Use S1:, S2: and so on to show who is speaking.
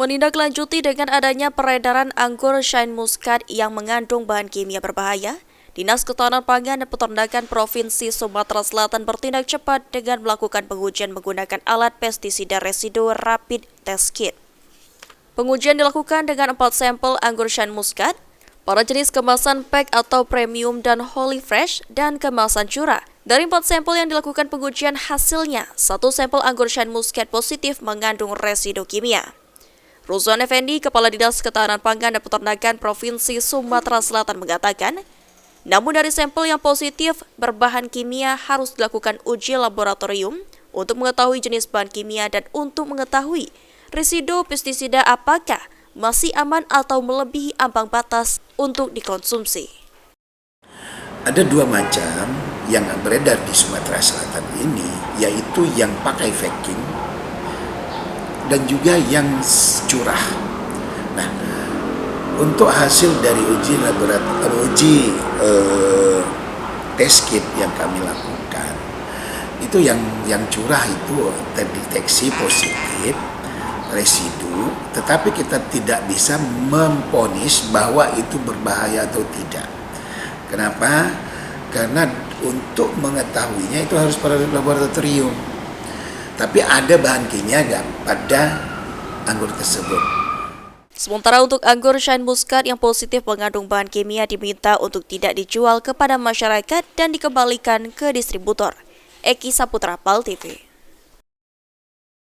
S1: Menindaklanjuti dengan adanya peredaran anggur Shine Muscat yang mengandung bahan kimia berbahaya, Dinas Ketahanan Pangan dan Peternakan Provinsi Sumatera Selatan bertindak cepat dengan melakukan pengujian menggunakan alat pestisida residu rapid test kit. Pengujian dilakukan dengan 4 sampel anggur Shine Muscat, pada jenis kemasan pack atau premium dan Holy Fresh, dan kemasan curah. Dari 4 sampel yang dilakukan pengujian hasilnya, 1 sampel anggur Shine Muscat positif mengandung residu kimia. Ruzwan Effendi, Kepala Dinas Ketahanan Pangan dan Peternakan Provinsi Sumatera Selatan mengatakan, namun dari sampel yang positif berbahan kimia harus dilakukan uji laboratorium untuk mengetahui jenis bahan kimia dan untuk mengetahui residu pestisida apakah masih aman atau melebihi ambang batas untuk dikonsumsi.
S2: Ada 2 macam yang beredar di Sumatera Selatan ini, yaitu yang pakai vacuum dan juga yang curah. Nah, untuk hasil dari uji test kit yang kami lakukan, itu yang curah itu terdeteksi positif residu, tetapi kita tidak bisa memvonis bahwa itu berbahaya atau tidak. Kenapa? Karena untuk mengetahuinya itu harus pada laboratorium. Tapi ada bahan kimia pada anggur tersebut.
S1: Sementara untuk anggur Shine Muscat yang positif mengandung bahan kimia diminta untuk tidak dijual kepada masyarakat dan dikembalikan ke distributor. Eki Saputra, PAL TV.